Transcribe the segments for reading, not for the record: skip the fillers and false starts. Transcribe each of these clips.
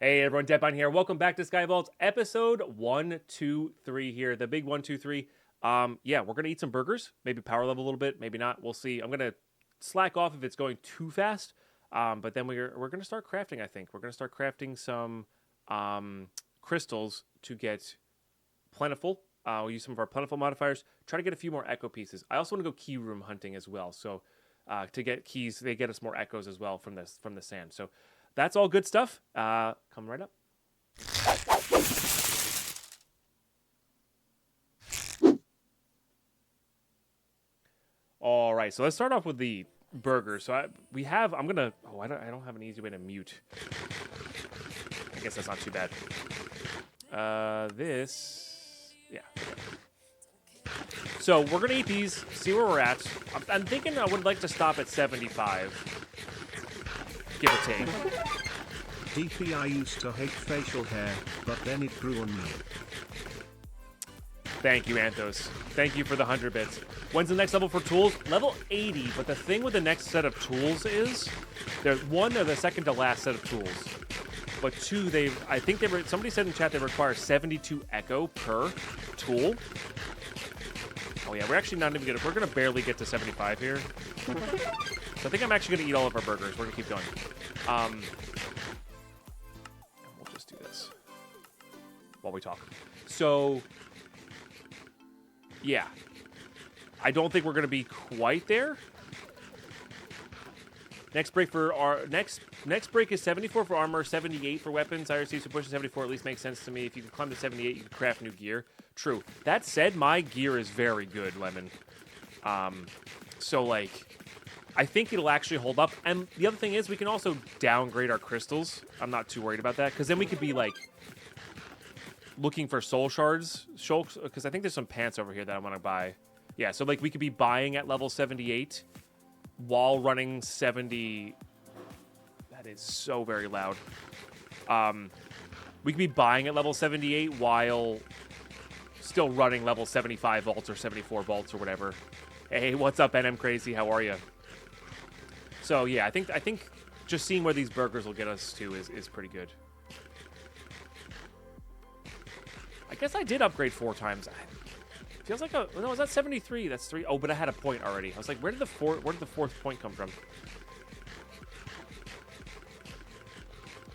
Hey everyone, Deadpine here. Welcome back to SkyVault, episode 123 here. The big 123. Yeah, we're gonna eat some burgers. Maybe power level a little bit, maybe not. We'll see. I'm gonna slack off if it's going too fast. But then we're gonna start crafting. I think we're gonna start crafting some crystals to get plentiful. We'll use some of our plentiful modifiers. Try to get a few more echo pieces. I also want to go key room hunting as well. So to get keys, they get us more echoes as well from the sand. So that's all good stuff. Come right up. All right, so let's start off with the burger. So I'm gonna. Oh, I don't have an easy way to mute. I guess that's not too bad. Yeah. So we're gonna eat these. See where we're at. I'm thinking I would like to stop at 75. Give or take. DP, I used to hate facial hair, but then it grew on me. Thank you, Anthos. Thank you for the 100 bits. When's the next level for tools? Level 80, but the thing with the next set of tools is there's one or the second to last set of tools. But two, somebody said in chat they require 72 echo per tool. Oh yeah, we're actually not even we're gonna barely get to 75 here. So I think I'm actually gonna eat all of our burgers. We're gonna keep going. And we'll just do this while we talk. So yeah, I don't think we're gonna be quite there. Next break for our next break is 74 for armor, 78 for weapons. IRC, so pushing 74 at least makes sense to me. If you can climb to 78, you can craft new gear. True. That said, my gear is very good, Lemon. So like, I think it'll actually hold up. And the other thing is, we can also downgrade our crystals. I'm not too worried about that because then we could be like looking for soul shards, because I think there's some pants over here that I want to buy. Yeah, so like we could be buying at level 78. While running 70, that is so very loud. We could be buying at level 78 while still running level 75 vaults or 74 vaults or whatever. Hey, what's up, NM Crazy? How are you? So yeah, I think just seeing where these burgers will get us to is pretty good. I guess I did upgrade 4 times. Feels like no, was that 73? That's 3. Oh, but I had a point already. I was like, where did the fourth point come from?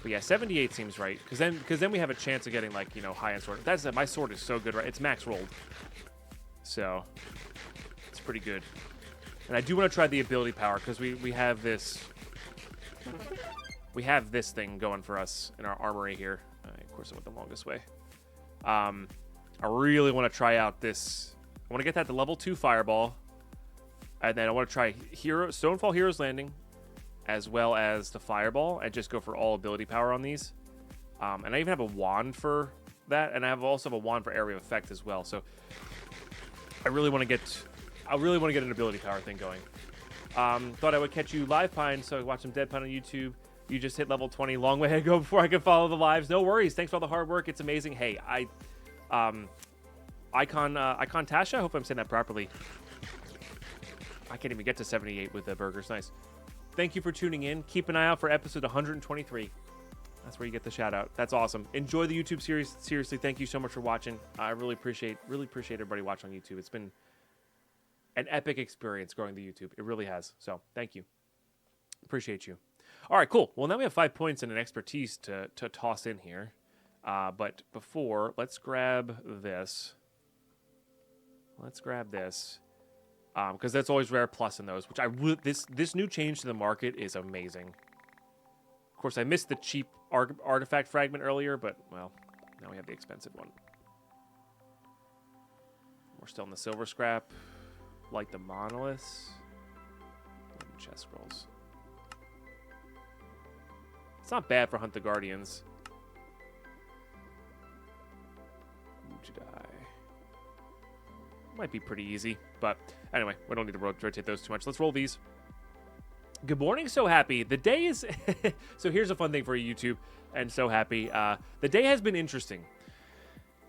But yeah, 78 seems right because then we have a chance of getting like, you know, high-end sword. That's my sword is so good, right? It's max rolled, so it's pretty good. And I do want to try the ability power because we have this thing going for us in our armory here. Of course, I went the longest way. I really want to try out this. I want to get that to level 2 fireball. And then I want to try Stonefall Hero's Landing as well as the fireball and just go for all ability power on these. And I even have a wand for that. And I also have a wand for area of effect as well. So I really want to get an ability power thing going. Thought I would catch you live, Pine, so I watch some Deadpine on YouTube. You just hit level 20. Long way to go before I can follow the lives. No worries. Thanks for all the hard work. It's amazing. Hey, Icon Tasha, I hope I'm saying that properly. I can't even get to 78 with the burgers. Nice. Thank you for tuning in. Keep an eye out for episode 123. That's where you get the shout out. That's awesome. Enjoy the YouTube series. Seriously, thank you so much for watching. I really appreciate everybody watching on YouTube. It's been an epic experience growing the YouTube. It really has. So thank you. Appreciate you. All right, cool. Well, now we have 5 points and an expertise to toss in here. But before, let's grab this. Because that's always rare plus in those, which this new change to the market is amazing. Of course, I missed the cheap artifact fragment earlier, but, well, now we have the expensive one. We're still in the silver scrap, like the monoliths. Chest scrolls. It's not bad for Hunt the Guardians. To die. Might be pretty easy, but anyway, we don't need to rotate those too much. Let's roll these. Good morning, So Happy. The day is... So here's a fun thing for you, YouTube, and So Happy. The day has been interesting.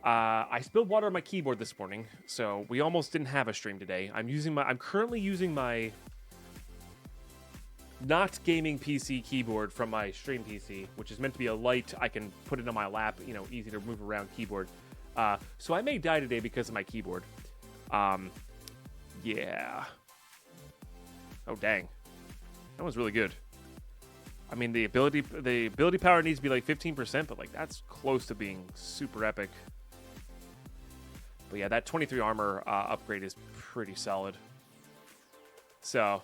I spilled water on my keyboard this morning, so we almost didn't have a stream today. I'm currently using my not gaming PC keyboard from my stream PC, which is meant to be a light, I can put it on my lap, you know, easy to move around keyboard. So I may die today because of my keyboard. Yeah. Oh, dang. That was really good. I mean, the ability power needs to be like 15%, but like that's close to being super epic. But yeah, that 23 armor upgrade is pretty solid. So,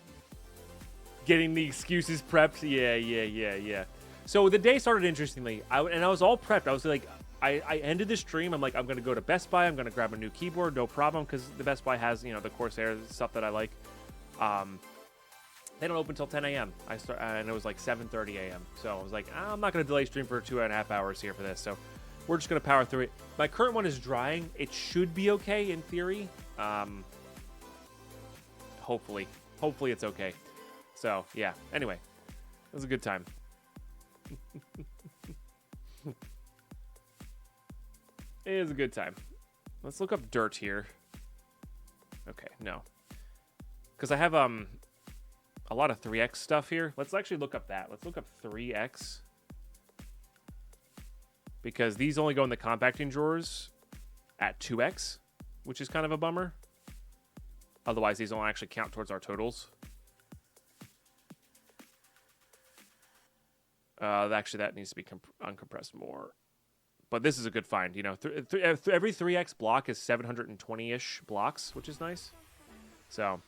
getting the excuses prepped, yeah. So the day started interestingly, I was all prepped. I was like, I ended the stream. I'm like, I'm gonna go to Best Buy. I'm gonna grab a new keyboard, no problem, because the Best Buy has, you know, the Corsair stuff that I like. They don't open until 10 a.m. And it was like 7:30 a.m. So I was like, I'm not gonna delay stream for 2.5 hours here for this. So we're just gonna power through it. My current one is drying. It should be okay in theory. Hopefully it's okay. So yeah. Anyway, it was a good time. It is a good time. Let's look up dirt here. Okay, no. Because I have a lot of 3x stuff here. Let's actually look up that. Let's look up 3x. Because these only go in the compacting drawers at 2x, which is kind of a bummer. Otherwise, these don't actually count towards our totals. Actually, that needs to be uncompressed more. But this is a good find. You know, every 3x block is 720-ish blocks, which is nice. So,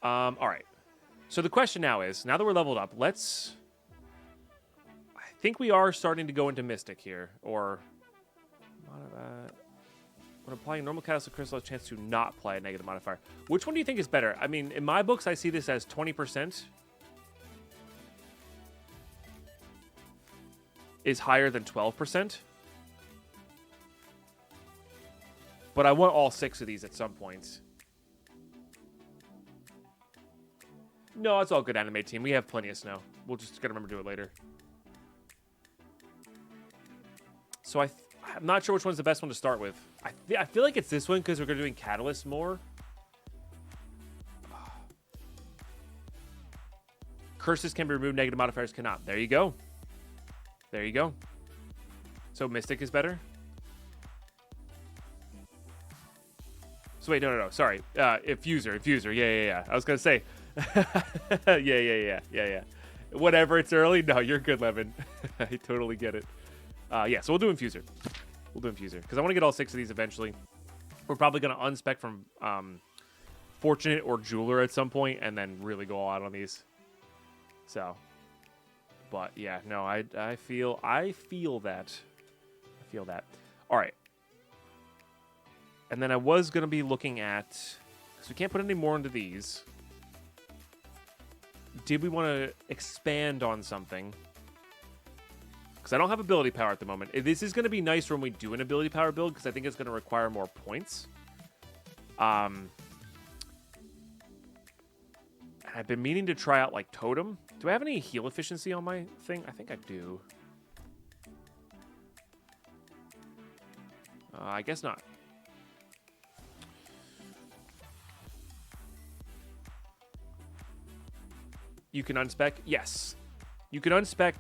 all right. So the question now is, now that we're leveled up, I think we are starting to go into Mystic here. Or, when applying normal Catalyst Crystal, a chance to not apply a negative modifier. Which one do you think is better? I mean, in my books, I see this as 20%. Is higher than 12%. But I want all 6 of these at some point. No, it's all good, anime team. We have plenty of snow. We'll just gotta remember to do it later. So I'm not sure which one's the best one to start with. I feel like it's this one because we're gonna be doing Catalyst more. Curses can be removed, negative modifiers cannot. There you go. There you go. So Mystic is better? So wait, no. Sorry. Infuser. Yeah. I was going to say. Yeah. Whatever, it's early. No, you're good, Levin. I totally get it. Yeah, so we'll do Infuser. Because I want to get all 6 of these eventually. We're probably going to unspec from Fortunate or Jeweler at some point and then really go all out on these. So... But yeah, no, I feel that. All right. And then I was going to be looking at, because we can't put any more into these. Did we want to expand on something? Because I don't have ability power at the moment. This is going to be nice when we do an ability power build, because I think it's going to require more points. I've been meaning to try out, like, Totem. Do I have any heal efficiency on my thing? I think I do. I guess not. You can unspec? Yes. You can unspec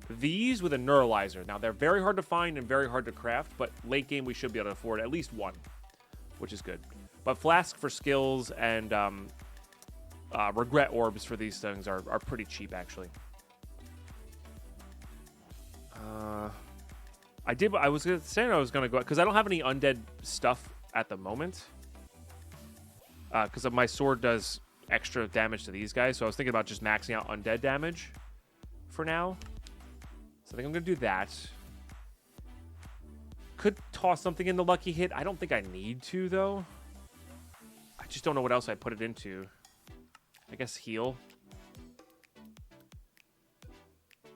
these with a Neuralizer. Now, they're very hard to find and very hard to craft, but late game we should be able to afford at least one, which is good. But Flask for skills and... regret orbs for these things are pretty cheap, actually. I was saying I was going to go... Because I don't have any undead stuff at the moment. Because my sword does extra damage to these guys. So I was thinking about just maxing out undead damage for now. So I think I'm going to do that. Could toss something in the lucky hit. I don't think I need to, though. I just don't know what else I put it into. I guess heal.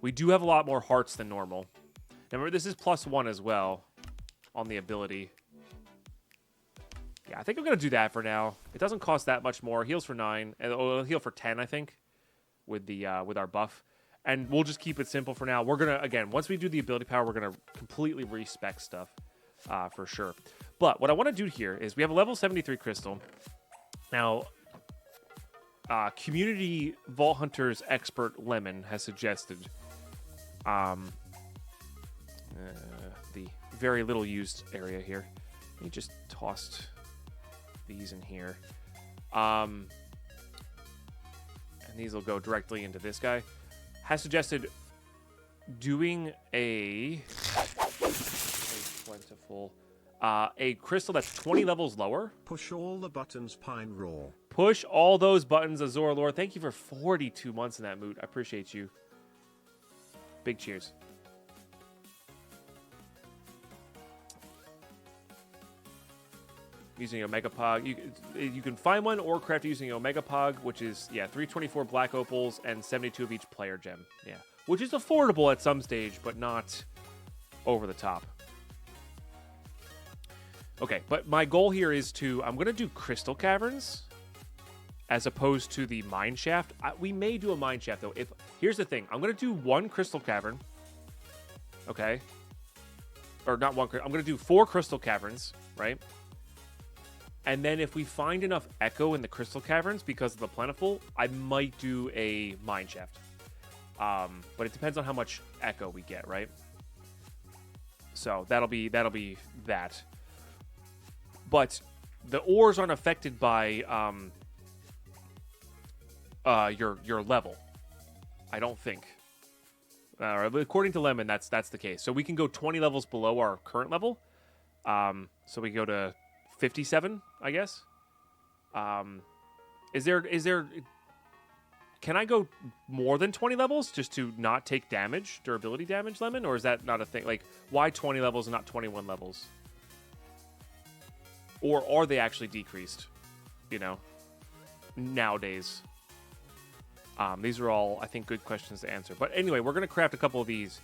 We do have a lot more hearts than normal. Now remember, this is +1 as well on the ability. Yeah, I think I'm going to do that for now. It doesn't cost that much more. Heals for 9. And it'll heal for 10, I think, with our buff. And we'll just keep it simple for now. We're going to, again, once we do the ability power, we're going to completely respec stuff for sure. But what I want to do here is we have a level 73 crystal. Now... community Vault Hunters expert Lemon has suggested the very little used area here. Let me just tossed these in here. And these will go directly into this guy. Has suggested doing a plentiful a crystal that's 20 levels lower. Push all the buttons, Pine Raw. Push all those buttons, Azor Lore. Thank you for 42 months in that mood. I appreciate you. Big cheers. Using Omega Pog. You can find one or craft using Omega Pog, which is, 324 black opals and 72 of each player gem. Yeah. Which is affordable at some stage, but not over the top. Okay, but my goal here is I'm going to do crystal caverns as opposed to the mine shaft. We may do a mine shaft, though. Here's the thing. I'm going to do one crystal cavern. Okay. Or not one. I'm going to do 4 crystal caverns, right? And then if we find enough echo in the crystal caverns because of the plentiful, I might do a mine shaft. But it depends on how much echo we get, right? So that'll be that. But the ores aren't affected by your level. I don't think. According to Lemon, that's the case. So we can go 20 levels below our current level. So we go to 57, I guess. Is there? Can I go more than 20 levels just to not take damage, durability damage, Lemon? Or is that not a thing? Like, why 20 levels and not 21 levels? Or are they actually decreased, nowadays? These are all, I think, good questions to answer. But anyway, we're going to craft a couple of these.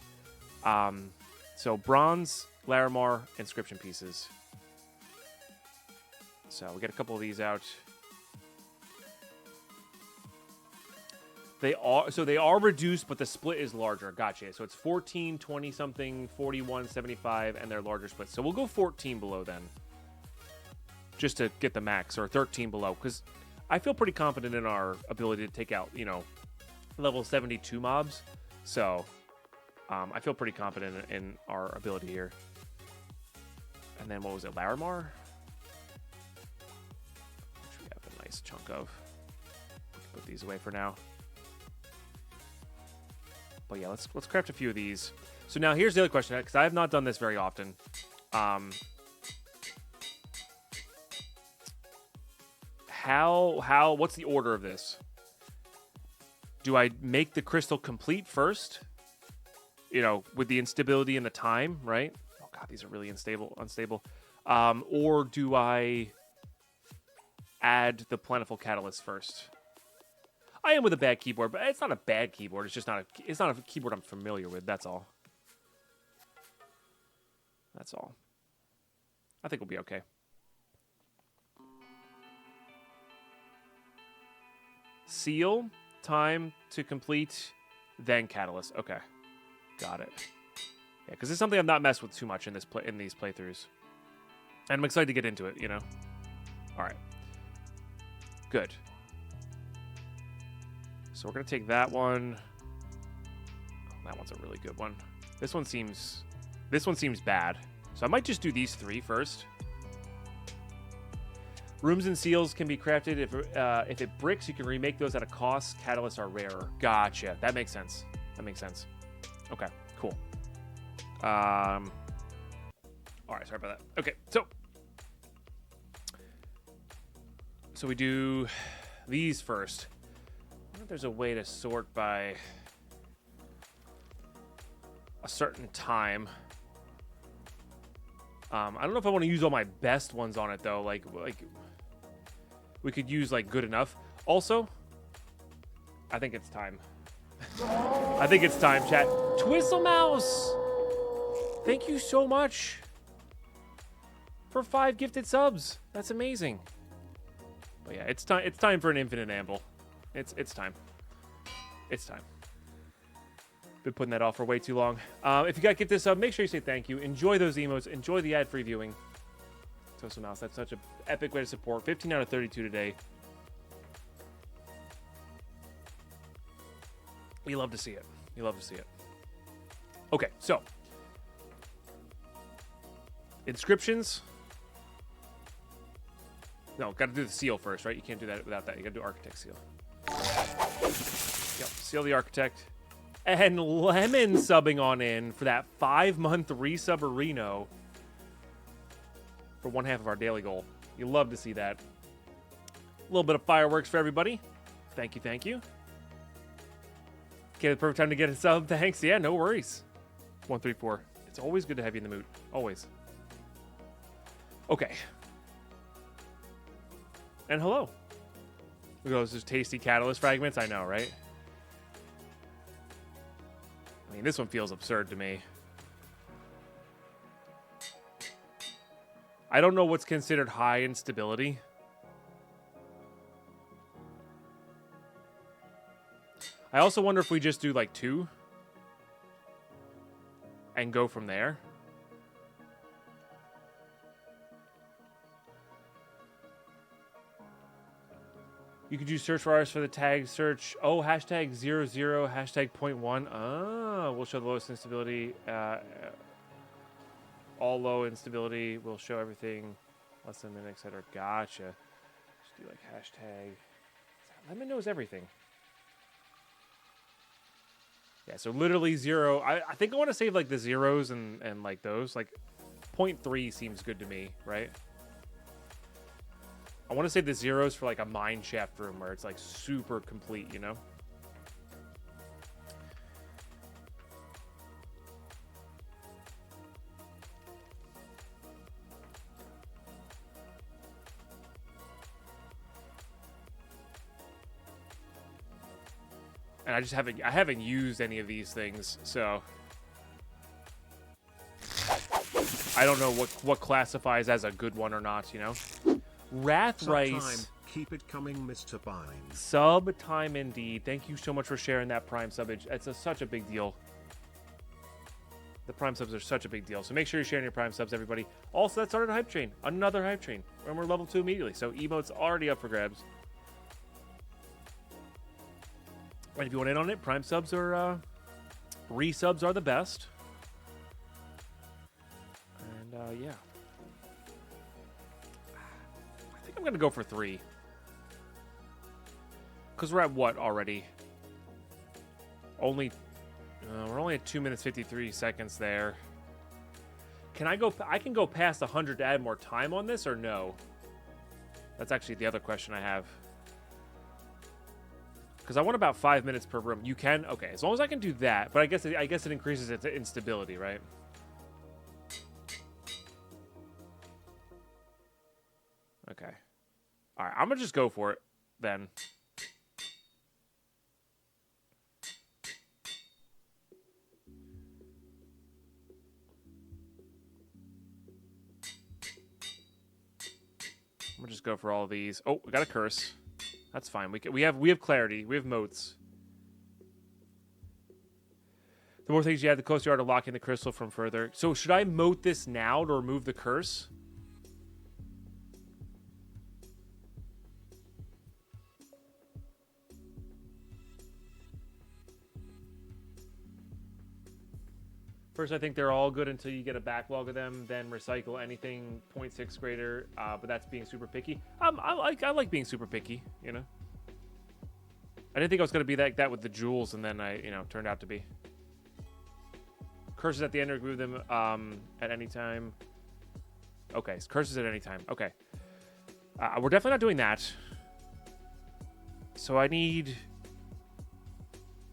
So bronze, Larimar, inscription pieces. So we get a couple of these out. They are reduced, but the split is larger. Gotcha. So it's 14, 20 something, 41, 75, and they're larger splits. So we'll go 14 below then. Just to get the max, or 13 below, because I feel pretty confident in our ability to take out, level 72 mobs. So I feel pretty confident in our ability here. And then what was it, Larimar? Which we have a nice chunk of. Put these away for now. But yeah, let's craft a few of these. So now here's the other question, because I have not done this very often. What's the order of this? Do I make the crystal complete first? With the instability and the time, right? Oh god, these are really unstable. Or do I add the plentiful catalyst first? I am with a bad keyboard, but it's not a bad keyboard. It's just not a keyboard I'm familiar with. That's all. I think we'll be okay. Seal, time to complete, then catalyst. Okay, got it. Yeah, because it's something I've not messed with too much in these playthroughs, and I'm excited to get into it. All right, good. So we're gonna take that one. Oh, that one's a really good one. This one seems bad. So I might just do these 3 first. Rooms and seals can be crafted. If it bricks, you can remake those at a cost. Catalysts are rarer. Gotcha. That makes sense. Okay, cool. All right, sorry about that. Okay, so we do these first. I wonder if there's a way to sort by a certain time. I don't know if I want to use all my best ones on it though. Like we could use good enough. Also, I think it's time. I think it's time, chat. Twistle Mouse, thank you so much for 5 gifted subs. That's amazing. But yeah, it's time. It's time for an infinite amble. It's time. It's time. Been putting that off for way too long. If you got gifted sub, make sure you say thank you. Enjoy those emotes. Enjoy the ad-free viewing. Twistle Mouse, that's such an epic way to support. 15 out of 32 today. We love to see it. You love to see it. Okay, so inscriptions. No, got to do the seal first, right? You can't do that without that. You got to do architect seal. Yep, seal the architect. And Lemon subbing on in for that 5-month resub Reno for 1/2 of our daily goal. You love to see that. A little bit of fireworks for everybody. Thank you, thank you. Okay, the perfect time to get a sub. Thanks. Yeah, no worries. 134. It's always good to have you in the mood. Always. Okay. And hello. Look at those tasty catalyst fragments. I know, right? I mean, this one feels absurd to me. I don't know what's considered high instability. I also wonder if we just do like 2 and go from there. You could use search bars for the tag search. Oh, hashtag 00, hashtag 0.1. Ah, we'll show the lowest instability. All low instability will show everything less than a minute, etc. Gotcha. Just do like hashtag. Lemon knows everything. Yeah, so literally 0. I think I want to save like the zeros and like those. Like 0.3 seems good to me, right? I want to save the zeros for like a mine shaft room where it's like super complete, you know? And I haven't used any of these things, so I don't know what classifies as a good one or not, you know? Wrath Rice. Keep it coming, Mr. Pine. Sub time indeed. Thank you so much for sharing that Prime subbage. It's such a big deal. The Prime subs are such a big deal. So make sure you're sharing your Prime subs, everybody. Also, that started a hype train. Another hype train. And we're level 2 immediately. So emote's already up for grabs. And if you want in on it, Prime subs or resubs are the best. And yeah. I'm gonna go for 3 because we're at what already? We're only at 2 minutes 53 seconds there. Can I go? I can go past 100 to add more time on this, or no? That's actually the other question I have. Because I want about 5 minutes per room. You can? Okay, as long as I can do that. But I guess it increases its instability, right? Okay. All right, I'm going to just go for it then. I'm going to just go for all of these. Oh, we got a curse. That's fine. We have clarity. We have moats. The more things you add, the closer you are to locking the crystal from further. So should I moat this now to remove the curse? First, I think they're all good until you get a backlog of them. Then recycle anything 0.6 greater. But that's being super picky. I like being super picky. You know. I didn't think I was gonna be like that with the jewels, and then turned out to be. Curses at the end, remove them at any time. Okay, curses at any time. Okay. We're definitely not doing that. So I need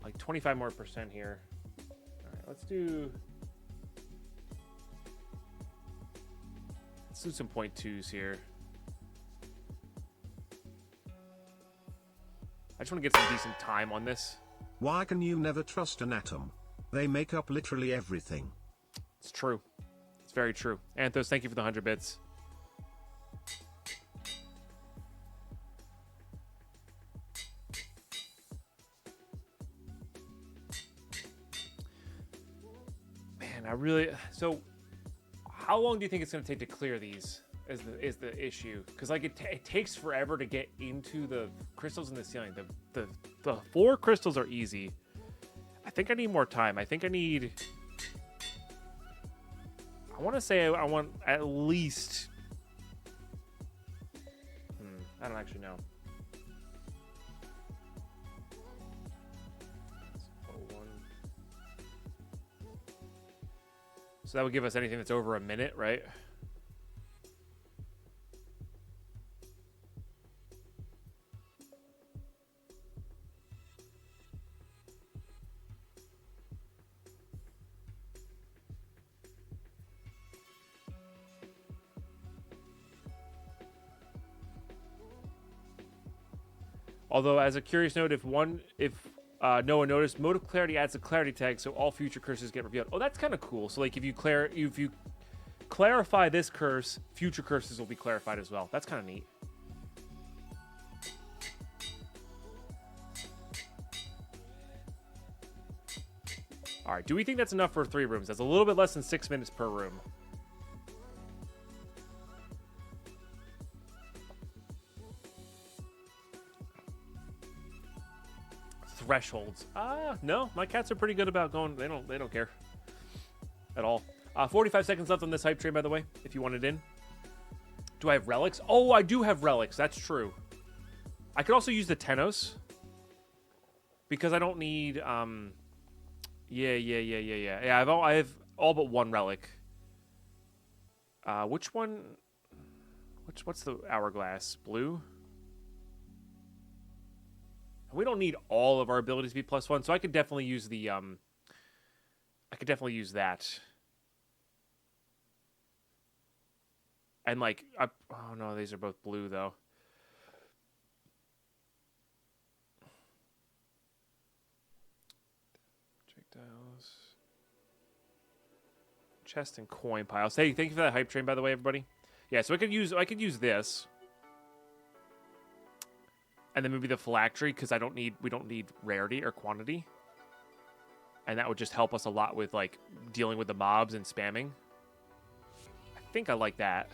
like 25% more here. All right, let's do some 0.2s here. I just want to get some decent time on this. Why can you never trust an atom? They make up literally everything. It's true. It's very true. Anthos, thank you for the 100 bits. Man, so how long do you think it's going to take to clear these is the issue? Because like it takes forever to get into the crystals in the ceiling. The 4 crystals are easy. think I need more time. I think I need... I want to say I want at least... I don't actually know. So that would give us anything that's over a minute, right? Although, as a curious note, if no one noticed, mode of clarity adds a clarity tag, so all future curses get revealed. Oh, that's kind of cool. So, like, if you clarify this curse, future curses will be clarified as well. That's kind of neat. All right, do we think that's enough for 3 rooms? That's a little bit less than 6 minutes per room. Thresholds. No, my cats are pretty good about going. They don't care at all. 45 seconds left on this hype train, by the way, if you want it in. Do I have relics? Oh, I do have relics. That's true. I could also use the Tenos because I don't need. Yeah. I have all but 1 relic. Which one? What's the hourglass? Blue. We don't need all of our abilities to be +1, so I could definitely use the I could definitely use that. And like, oh no, these are both blue though. Projectiles, chest and coin piles. Hey, thank you for that hype train, by the way, everybody. Yeah, so I could use this. And then maybe the phylactery, because we don't need rarity or quantity. And that would just help us a lot with, like, dealing with the mobs and spamming. I think I like that.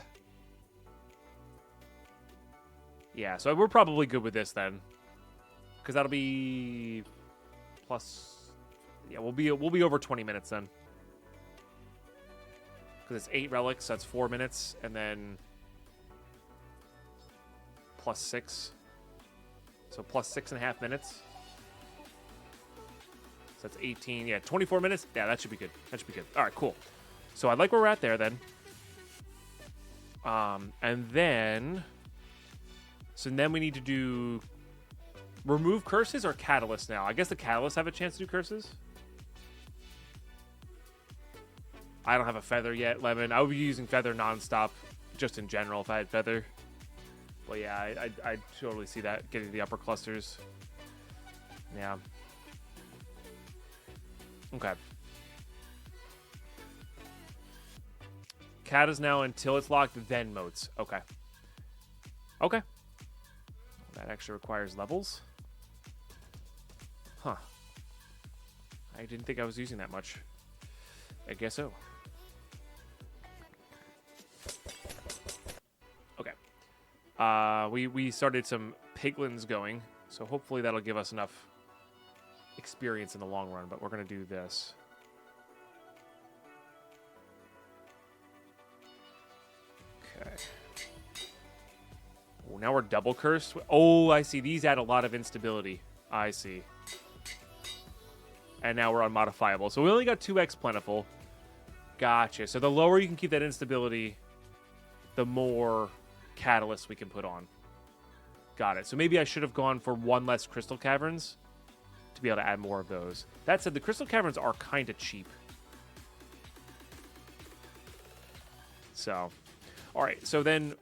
Yeah, so we're probably good with this then. Because that'll be... plus... Yeah, we'll be over 20 minutes then. Because it's 8 relics, so that's 4 minutes. And then... +6. So plus 6.5 minutes. So that's 18. Yeah, 24 minutes. Yeah, that should be good. That should be good. All right, cool. So I like where we're at there then. And then... So then we need to do... remove curses or catalyst now? I guess the catalysts have a chance to do curses. I don't have a feather yet, Lemon. I would be using feather nonstop, just in general, if I had feather. Well, yeah, I totally see that, getting the upper clusters. Yeah. Okay. Cat is now until it's locked, then moats. Okay. Okay. That actually requires levels. Huh. I didn't think I was using that much. I guess so. We started some piglins going, so hopefully that'll give us enough experience in the long run, but we're going to do this. Okay. Oh, now we're double cursed. Oh, I see. These add a lot of instability. I see. And now we're unmodifiable. So we only got 2x plentiful. Gotcha. So the lower you can keep that instability, the more catalyst we can put on. Got it. So maybe I should have gone for 1 less crystal caverns to be able to add more of those. That said, the crystal caverns are kind of cheap. So, all right. So then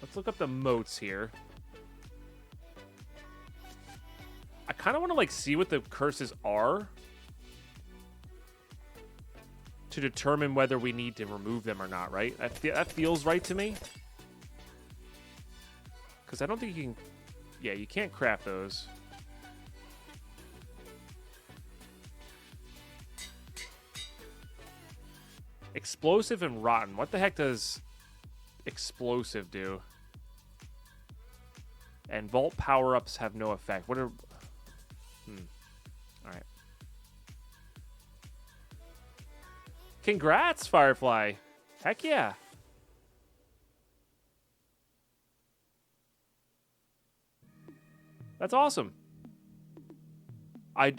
let's look up the moats here. I kind of want to like see what the curses are to determine whether we need to remove them or not, right? That feels right to me. Because I don't think you can... Yeah, you can't craft those. Explosive and rotten. What the heck does explosive do? And vault power-ups have no effect. What are... All right. Congrats, Firefly. Heck yeah. That's awesome. I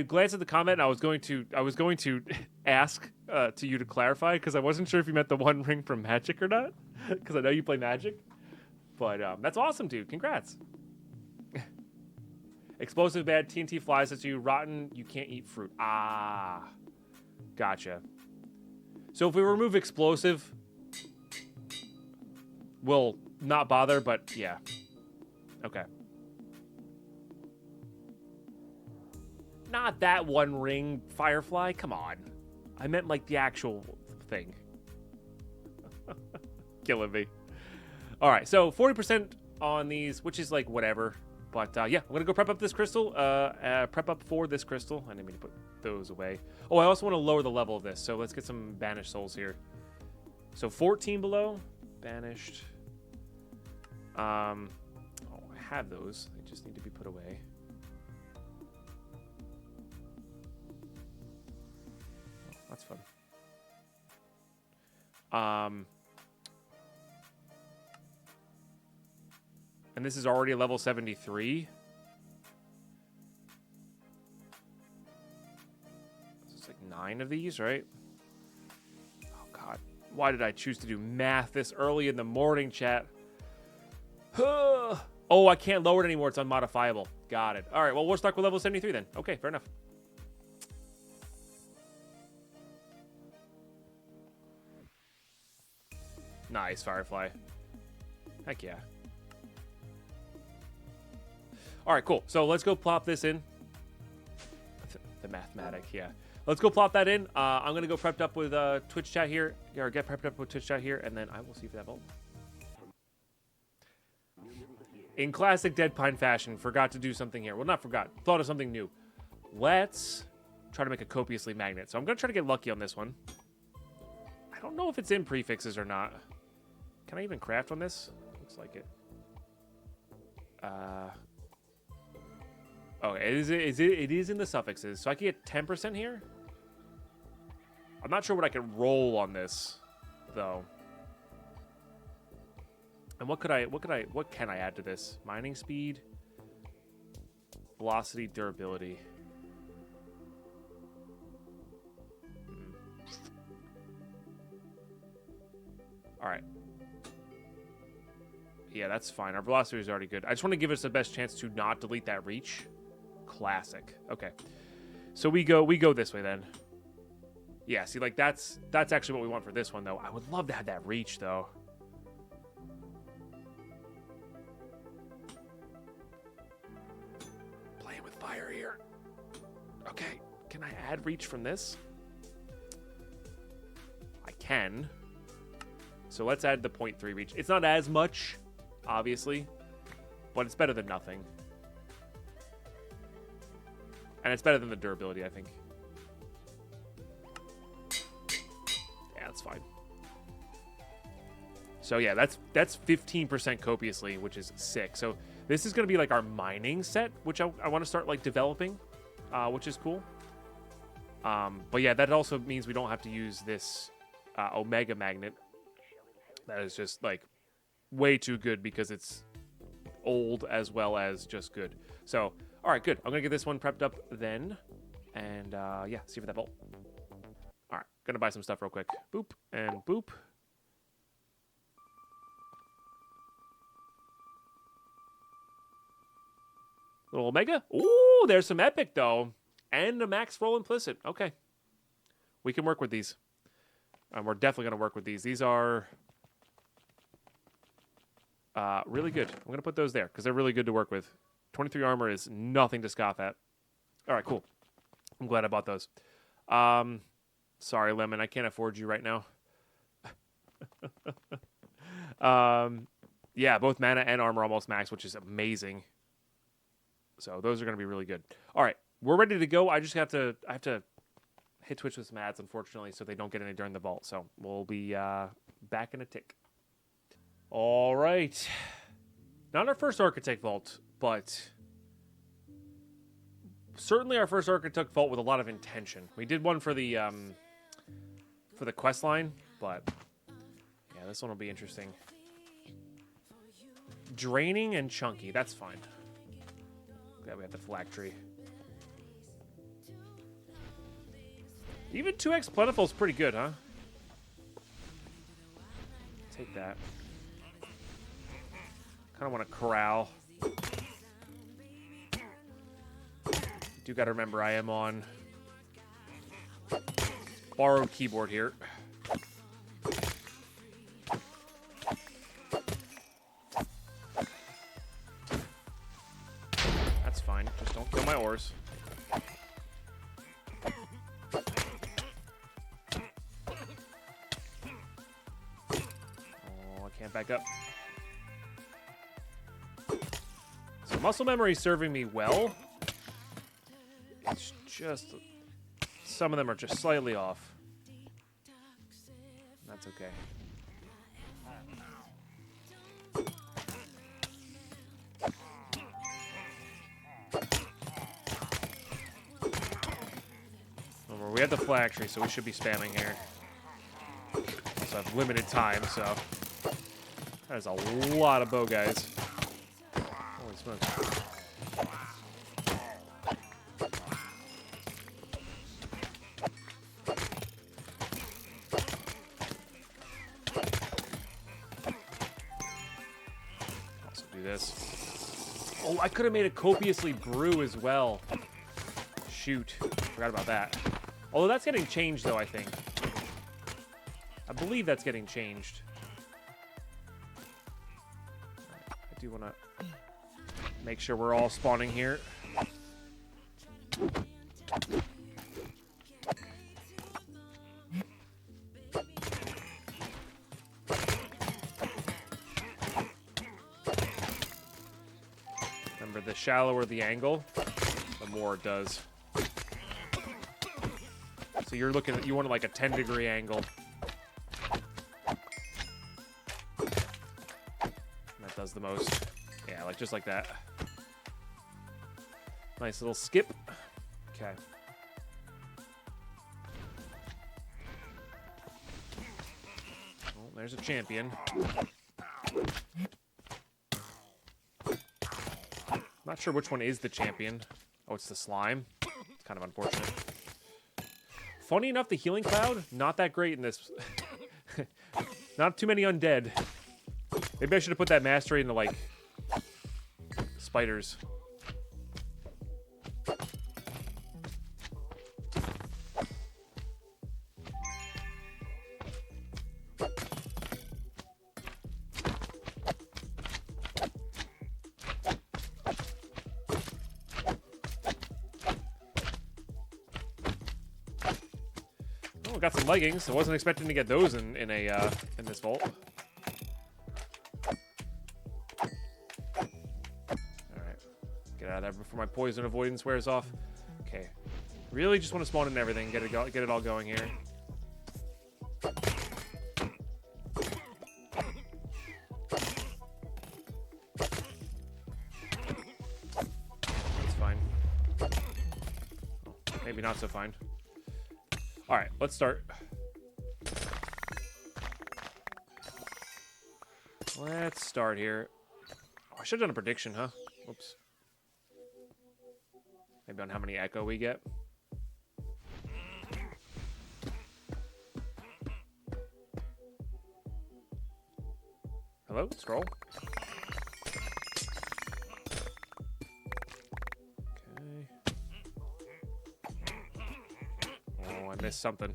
glanced at the comment and I was going to ask to you to clarify because I wasn't sure if you meant the one ring from Magic or not because I know you play Magic. But that's awesome, dude. Congrats. Explosive bad TNT flies at you. Rotten, you can't eat fruit. Ah, gotcha. So if we remove explosive, we'll not bother. But yeah, okay. Not that one ring, Firefly. Come on. I meant like the actual thing. Killing me. All right, so 40% on these, which is like whatever. But yeah, I'm going to go prep up this crystal. Prep up for this crystal. I didn't mean to put those away. Oh, I also want to lower the level of this. So let's get some banished souls here. So 14 below. Banished. Oh, I have those. They just need to be put away. That's fun. And this is already a level 73. It's like 9 of these, right? Oh, God. Why did I choose to do math this early in the morning, chat? Oh, I can't lower it anymore. It's unmodifiable. Got it. All right, well, we're stuck with level 73 then. Okay, fair enough. Nice, Firefly. Heck yeah. All right, cool. So let's go plop this in. The mathematic, yeah. Let's go plop that in. I'm going to go prepped up with Twitch chat here. Or get prepped up with Twitch chat here, and then I will see for that vault. In classic Deadpine fashion, forgot to do something here. Well, not forgot. Thought of something new. Let's try to make a copiously magnet. So I'm going to try to get lucky on this one. I don't know if it's in prefixes or not. Can I even craft on this? Looks like it. Oh, it is in the suffixes, so I can get 10% here. I'm not sure what I can roll on this, though. And what can I add to this? Mining speed, velocity, durability. All right. Yeah, that's fine. Our velocity is already good. I just want to give us the best chance to not delete that reach. Classic. Okay. So we go this way then. Yeah, see, like that's actually what we want for this one, though. I would love to have that reach, though. Playing with fire here. Okay. Can I add reach from this? I can. So let's add the 0.3 reach. It's not as much, obviously, but it's better than nothing. And it's better than the durability, I think. Yeah, that's fine. So yeah, that's 15% copiously, which is sick. So this is going to be like our mining set, which I want to start like developing, which is cool. But yeah, that also means we don't have to use this Omega magnet. That is just like way too good because it's old as well as just good. So, all right, good. I'm going to get this one prepped up then. And yeah, see for that vault. All right, going to buy some stuff real quick. Boop and boop. Little Omega. Ooh, there's some epic, though. And a max roll implicit. Okay. We can work with these. And we're definitely going to work with these. These are really good. I'm going to put those there because they're really good to work with. 23 armor is nothing to scoff at. All right, cool. I'm glad I bought those. Sorry, Lemon. I can't afford you right now. Yeah, both mana and armor almost max, which is amazing. So those are going to be really good. All right, we're ready to go. I have to hit Twitch with some ads, unfortunately, so they don't get any during the vault. So we'll be back in a tick. All right. Not our first Architect vault, but certainly our first Architect Vault with a lot of intention. We did one for the quest line, but yeah, this one will be interesting. Draining and chunky, that's fine. Glad we have the phylactery. Even 2x plentiful is pretty good, huh? Take that. Kind of want to corral. Do got to remember I am on borrowed keyboard here. That's fine. Just don't kill my ores. Can't back up. So muscle memory is serving me well. It's just some of them are just slightly off. That's okay. Remember, we have the phylactery, so we should be spamming here. So I have limited time, so. There's a lot of bow guys. Holy smokes. Also do this. Oh, I could have made a copiously brew as well. Shoot. Forgot about that. Although that's getting changed, though, I think. I believe that's getting changed. I do want to make sure we're all spawning here. Remember, the shallower the angle, the more it does. So you're looking at, you want like a 10-degree angle. Does the most. Yeah, like just like that. Nice little skip. Okay. Well, there's a champion. Not sure which one is the champion. Oh, it's the slime. It's kind of unfortunate. Funny enough, the healing cloud, not that great in this. Not too many undead. Maybe I should have put that mastery into, like, spiders. Oh, I got some leggings. I wasn't expecting to get those in this vault. Before my poison avoidance wears off. Okay. Really just want to spawn in everything. Get it all going here. That's fine. Maybe not so fine. Alright, let's start. Let's start here. Oh, I should have done a prediction, huh? Whoops. Maybe on how many echo we get. Hello? Scroll. Okay. Oh, I missed something.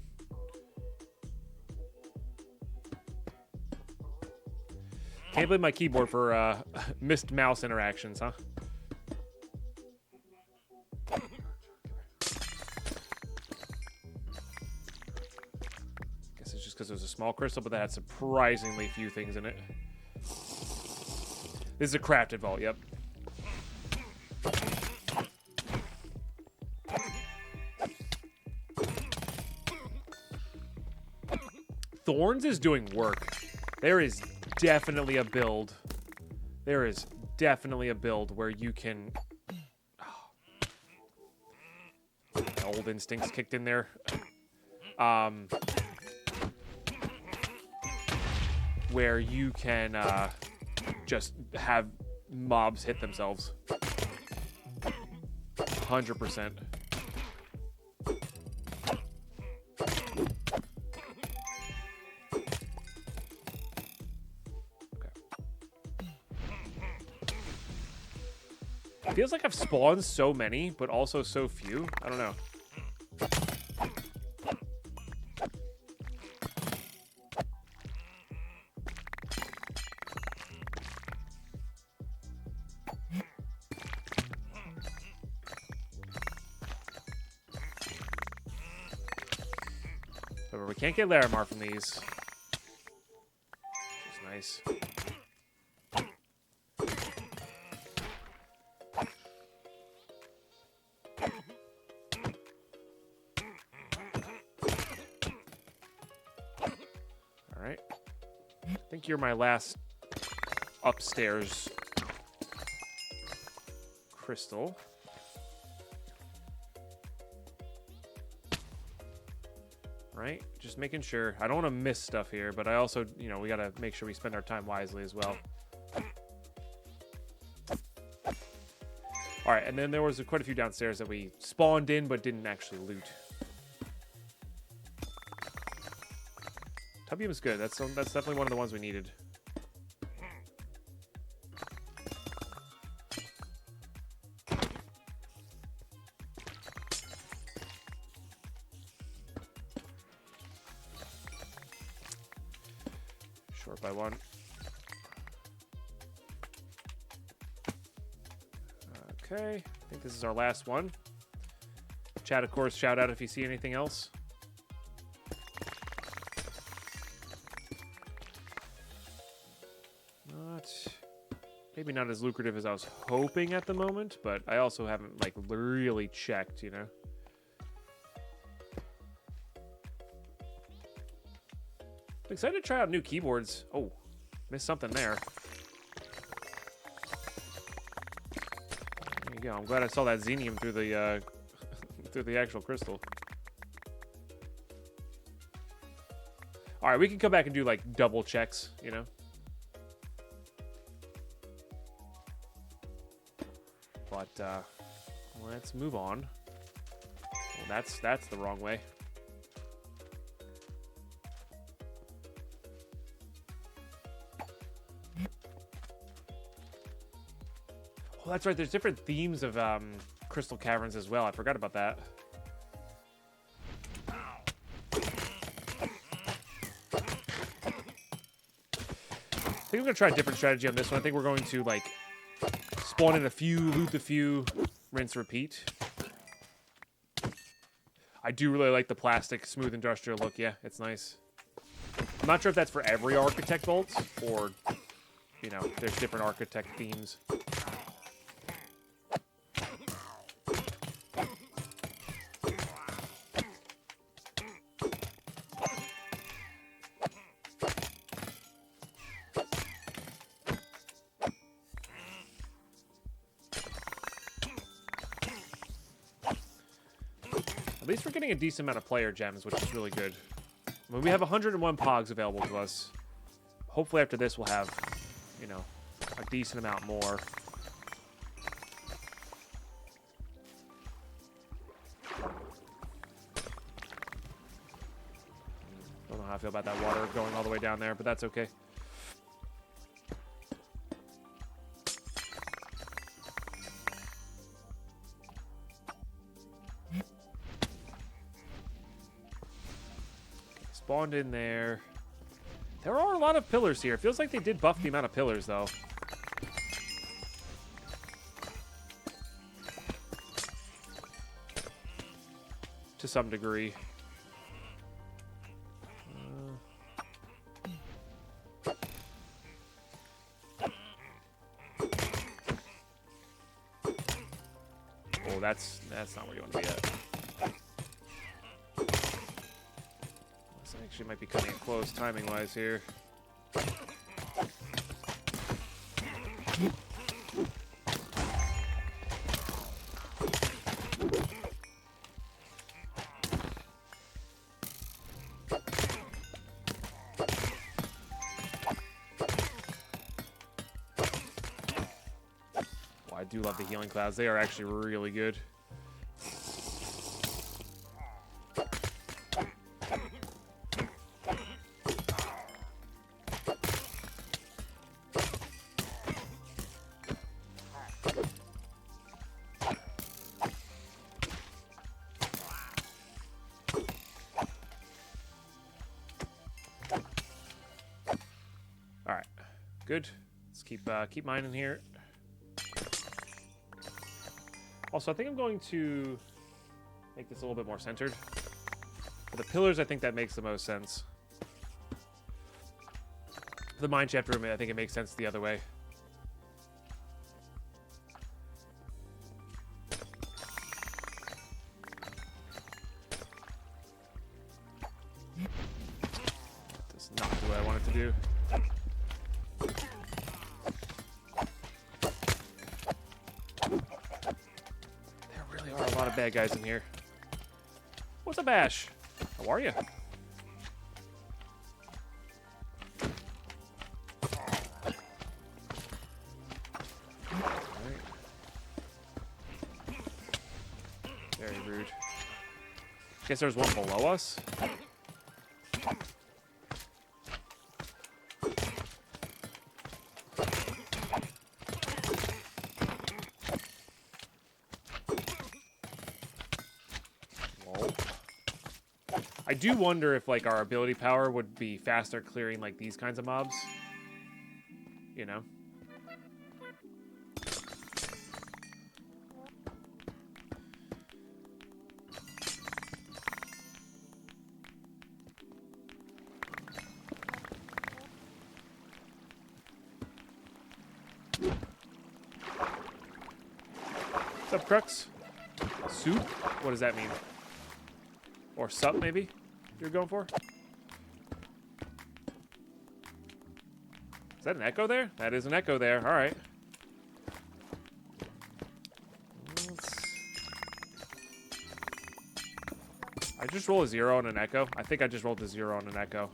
Can't blame my keyboard for missed mouse interactions, huh? Because it was a small crystal, but that had surprisingly few things in it. This is a crafted vault, yep. Thorns is doing work. There is definitely a build. There is definitely a build where you can... old instincts kicked in there. Where you can just have mobs hit themselves. 100%. It feels like I've spawned so many, but also so few. I don't know. But we can't get Larimar from these. Which is nice. Alright. I think you're my last upstairs crystal. Right? Just making sure. I don't want to miss stuff here, but I also, you know, we got to make sure we spend our time wisely as well. All right, and then there was quite a few downstairs that we spawned in but didn't actually loot. Tubium is good. That's definitely one of the ones we needed. Short by one. Okay, I think this is our last one. Chat, of course, shout out if you see anything else. Maybe not as lucrative as I was hoping at the moment, but I also haven't, like, really checked, you know? I'm excited to try out new keyboards. Oh, missed something there. There you go. I'm glad I saw that Xenium through the through the actual crystal. All right, we can come back and do, like, double checks, you know? But let's move on. Well, that's the wrong way. Oh, that's right. There's different themes of crystal caverns as well. I forgot about that. I think I'm gonna try a different strategy on this one. I think we're going to, like, spawn in a few, loot a few, rinse, repeat. I do really like the plastic, smooth industrial look. Yeah, it's nice. I'm not sure if that's for every architect vault or, you know, there's different architect themes. At least we're getting a decent amount of player gems, which is really good. I mean, we have 101 pogs available to us. Hopefully after this we'll have, you know, a decent amount more. Don't know how I feel about that water going all the way down there, but that's okay. Spawned in there. There are a lot of pillars here. It feels like they did buff the amount of pillars, though. To some degree. Oh, that's not where you want to be at. Actually might be cutting it close timing-wise here. I do love the healing clouds. They are actually really good. All right, good. Let's keep mining here. Also, I think I'm going to make this a little bit more centered. For the pillars, I think that makes the most sense. For the mine shaft room, I think it makes sense the other way. Does not do what I want it to do. A lot of bad guys in here. What's up, Ash? How are you? Right. Very rude. Guess there's one below us. I do wonder if, like, our ability power would be faster clearing, like, these kinds of mobs. You know? What's up, Crux? Soup? What does that mean? Or sup, maybe? You're going for? Is that an echo there? That is an echo there. All right. I just roll a 0 on an echo. I think I just rolled a 0 on an echo.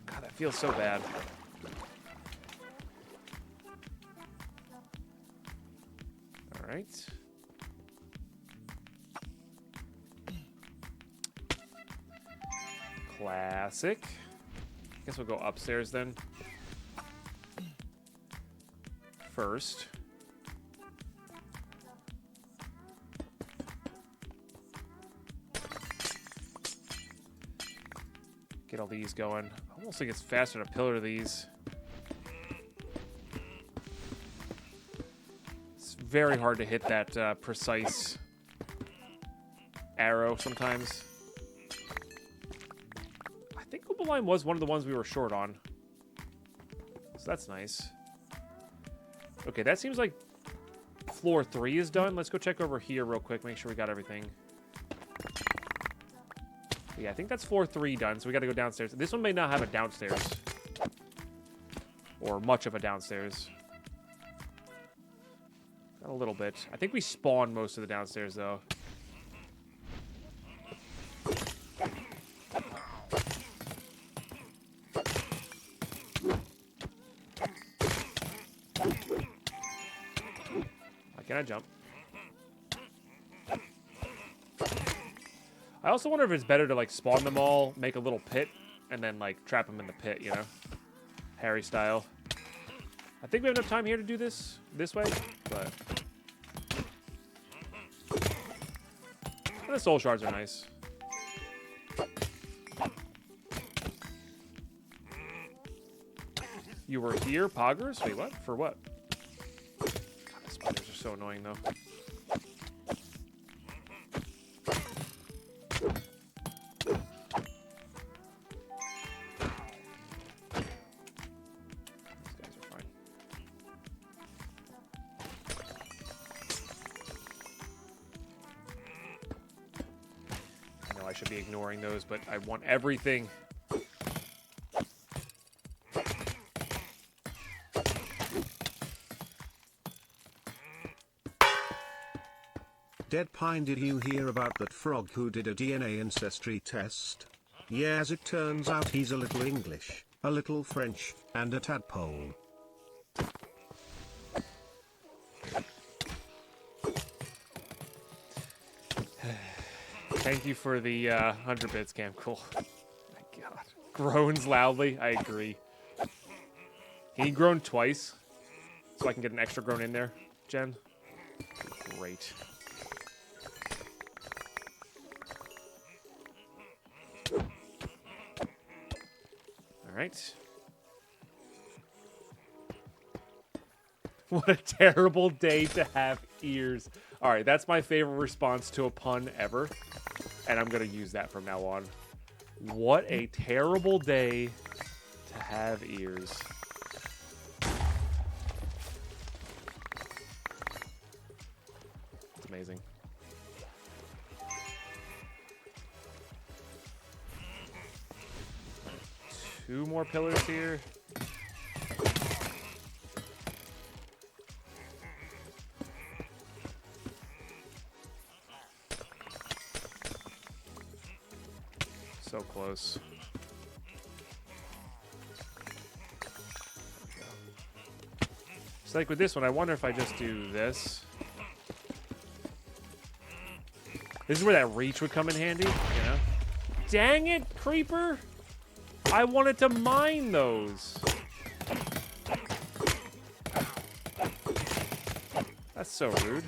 God, that feels so bad. All right. Classic. Guess we'll go upstairs then. First. Get all these going. I almost think it's faster to pillar these. It's very hard to hit that precise arrow sometimes. I think Opaline was one of the ones we were short on. So that's nice. Okay, that seems like floor 3 is done. Let's go check over here real quick, make sure we got everything. Yeah, I think that's floor 3 done, so we got to go downstairs. This one may not have a downstairs. Or much of a downstairs. Got a little bit. I think we spawned most of the downstairs, though. Can I jump? I also wonder if it's better to, like, spawn them all, make a little pit, and then, like, trap them in the pit, you know? Harry style. I think we have enough time here to do this way, but... the soul shards are nice. You were here, Poggers? Wait, what? For what? Spiders are so annoying, though. These guys are fine. I know I should be ignoring those, but I want everything. Deadpine, did you hear about that frog who did a DNA ancestry test? Yeah, as it turns out he's a little English, a little French, and a tadpole. Thank you for the 100 bits, Cam. Cool. My God. Groans loudly. I agree. He groaned twice, so I can get an extra groan in there, Jen. Great. All right. What a terrible day to have ears. All right, that's my favorite response to a pun ever, and I'm going to use that from now on. What a terrible day to have ears. It's amazing. Two more pillars here. So close. It's like with this one, I wonder if I just do this. This is where that reach would come in handy, you know? Dang it, creeper! I wanted to mine those. That's so rude.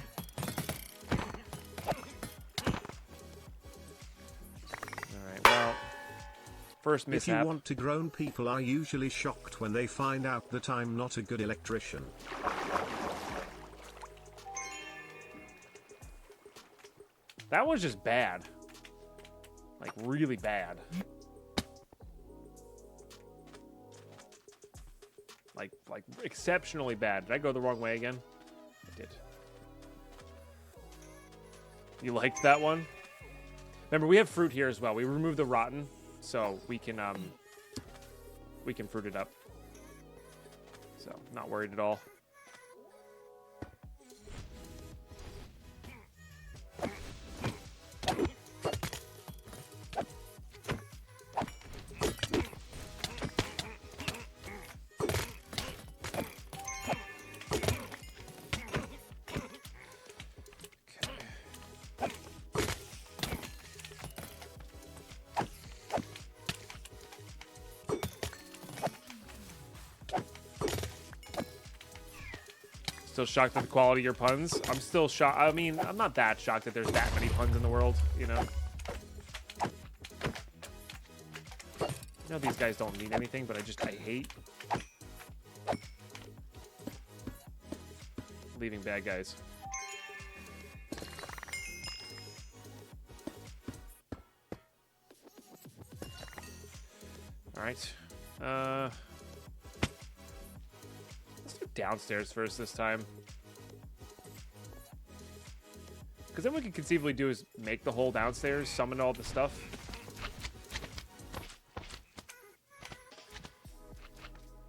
Alright, well. First mishap. If you want to groan, people are usually shocked when they find out that I'm not a good electrician. That was just bad. Like, really bad. Like exceptionally bad. Did I go the wrong way again? I did. You liked that one? Remember, we have fruit here as well. We removed the rotten, so we can fruit it up. So, not worried at all. Still shocked at the quality of your puns? I'm still shocked. I mean, I'm not that shocked that there's that many puns in the world, you know? I know these guys don't mean anything, but I hate leaving bad guys. All right. Let's do downstairs first this time. Because then what we can conceivably do is make the hole downstairs, summon all the stuff.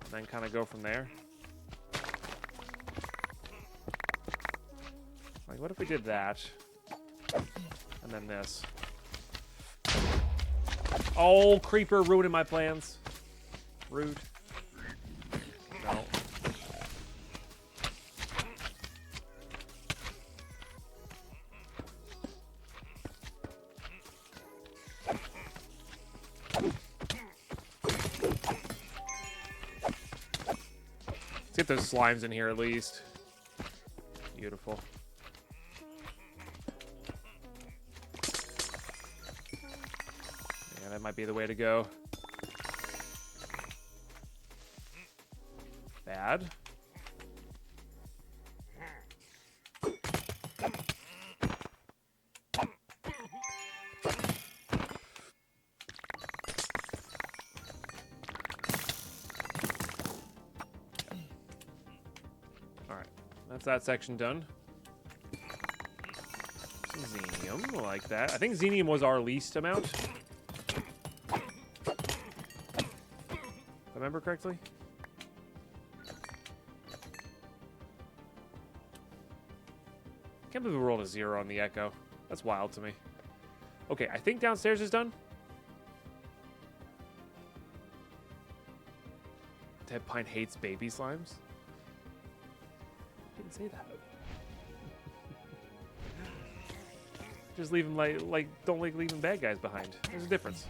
And then kind of go from there. Like, what if we did that? And then this. Oh, creeper ruining my plans. Rude. No. Let's get those slimes in here at least. Beautiful. Yeah, that might be the way to go. Bad. Alright, that's that section done. Some xenium, like that. I think xenium was our least amount. If I remember correctly. I can't believe we rolled a 0 on the echo. That's wild to me. Okay, I think downstairs is done. Deadpine hates baby slimes. I didn't say that. just leave them don't like leaving bad guys behind. There's a difference.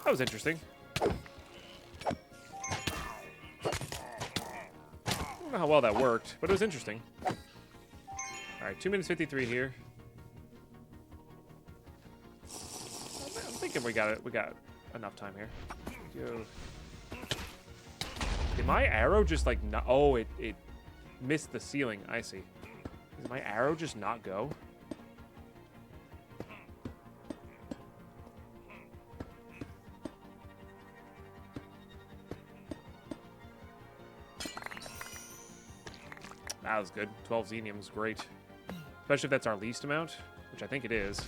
That was interesting. I don't know how well that worked, but it was interesting. All right, 2 minutes 53 here. I'm thinking we got it. We got enough time here. Go. Did my arrow just like not? Oh, it missed the ceiling. I see. Did my arrow just not go? That was good. 12 xenium's great. Especially if that's our least amount, which I think it is.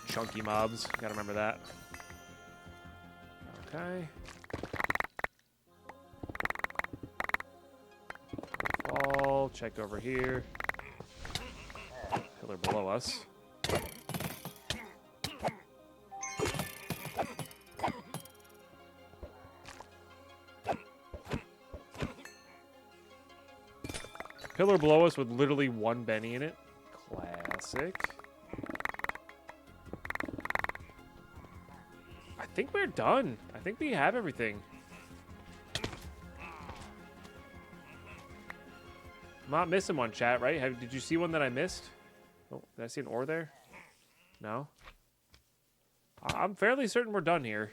Chunky mobs. Gotta remember that. Okay. Fall. Check over here. Pillar below us. Pillar below us with literally one Benny in it. Classic. I think we're done. I think we have everything. I'm not missing one, chat, right? Did you see one that I missed? Oh, did I see an ore there? No? I'm fairly certain we're done here.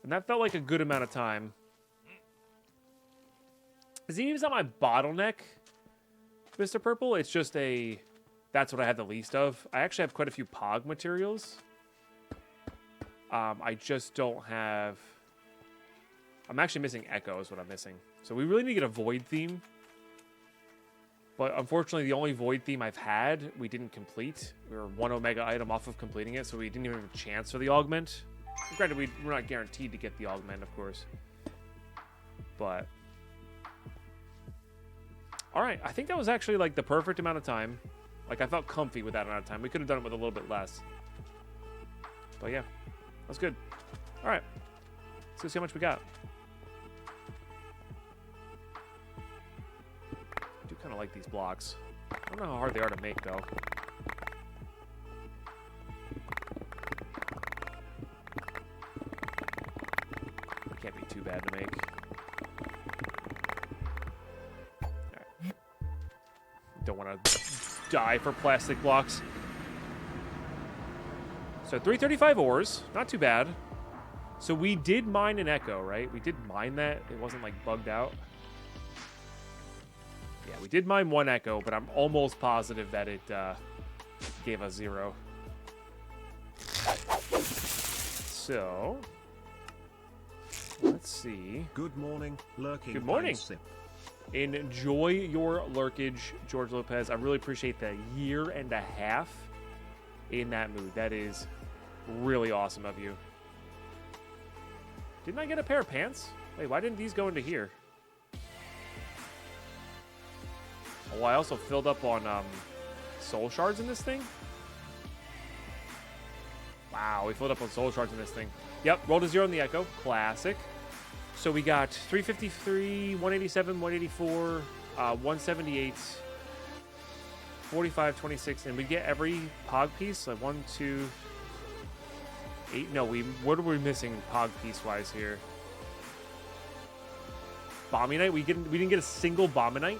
And that felt like a good amount of time. Xenium's not my bottleneck, Mr. Purple. It's just that's what I have the least of. I actually have quite a few Pog materials. I just don't have... I'm actually missing Echo is what I'm missing. So we really need to get a Void theme. But unfortunately, the only Void theme I've had, we didn't complete. We were 1 Omega item off of completing it, so we didn't even have a chance for the Augment. Granted, we're not guaranteed to get the Augment, of course. But... Alright, I think that was actually like the perfect amount of time. Like, I felt comfy with that amount of time. We could have done it with a little bit less. But yeah, that's good. Alright, let's see how much we got. I do kind of like these blocks. I don't know how hard they are to make, though. Can't be too bad to make. Don't want to die for plastic blocks. So 335 ores, not too bad. So we did mine an Echo, right? We did mine that. It wasn't like bugged out. Yeah, we did mine 1 Echo, but I'm almost positive that it gave us 0. So let's see. Good morning, lurking. Good morning. Enjoy your lurkage, George Lopez. I really appreciate the 1.5 years in that mood. That is really awesome of you. Didn't I get a pair of pants? Wait, why didn't these go into here? Oh, I also filled up on soul shards in this thing. Wow, we filled up on soul shards in this thing. Yep, rolled a 0 in the Echo. Classic. So we got 353, 187, 184, 178, 45, 26, and we get every Pog piece. Like 1, 2, 8. No, what are we missing Pog piece wise here? Bombinite. We didn't get a single Bombinite.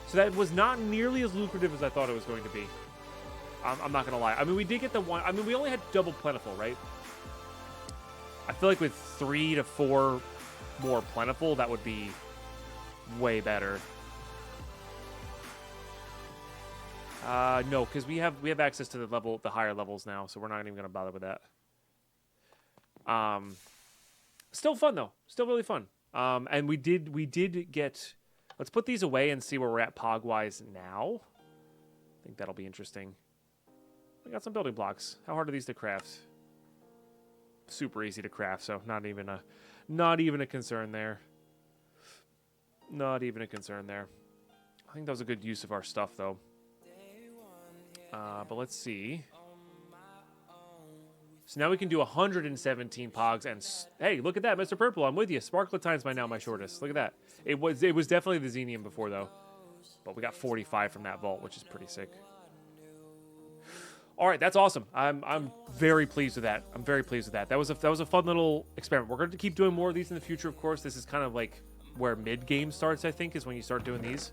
So that was not nearly as lucrative as I thought it was going to be. I'm not gonna lie. I mean, we did get the one. I mean, we only had double plentiful, right? I feel like with 3 to 4 more plentiful, that would be way better. No, because we have access to the higher levels now, so we're not even gonna bother with that. Still fun though, still really fun. And we did get. Let's put these away and see where we're at Pog wise now. I think that'll be interesting. We got some building blocks. How hard are these to craft? super easy to craft, so not even a concern there. Not even a concern there. I think that was a good use of our stuff, though. But let's see. So now we can do 117 pogs, and hey, look at that, Mr. Purple, I'm with you. Sparkletine's by now my shortest. Look at that. It was definitely the Xenium before, though. But we got 45 from that vault, which is pretty sick. All right, that's awesome. I'm very pleased with that. I'm very pleased with that. That was a fun little experiment. We're going to keep doing more of these in the future, of course. This is kind of like where mid-game starts, I think, is when you start doing these.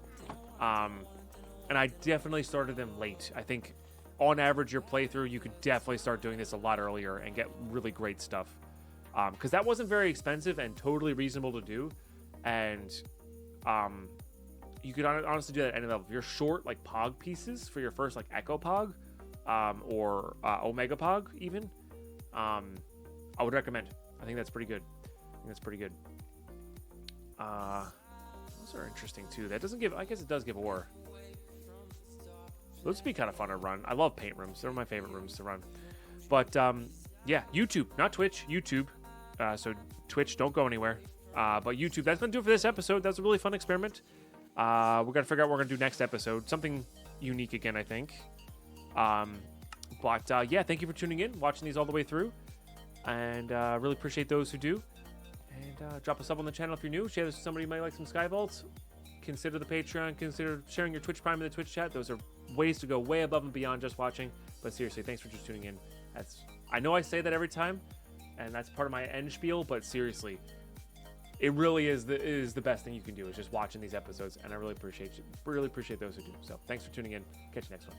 And I definitely started them late. I think on average, your playthrough, you could definitely start doing this a lot earlier and get really great stuff. Because that wasn't very expensive and totally reasonable to do. And you could honestly do that at any level. If you're short, like, Pog pieces for your first, like, Echo Pog or Omega Pog, even, I would recommend. I think that's pretty good. Those are interesting, too. That doesn't give... I guess it does give ore. Those would be kind of fun to run. I love paint rooms. They're my favorite rooms to run. But, yeah, YouTube. Not Twitch. YouTube. So, Twitch, don't go anywhere. But YouTube, that's going to do it for this episode. That's a really fun experiment. We're going to figure out what we're going to do next episode. Something unique again, I think. But, yeah, thank you for tuning in, watching these all the way through. And really appreciate those who do. And drop a sub on the channel if you're new. Share this with somebody who might like some Sky Vaults. Consider the Patreon. Consider sharing your Twitch Prime in the Twitch chat. Those are ways to go way above and beyond just watching. But seriously, thanks for just tuning in. I know I say that every time, and that's part of my end spiel, but seriously, it really is the best thing you can do is just watching these episodes, and I really appreciate those who do. So thanks for tuning in. Catch you next one.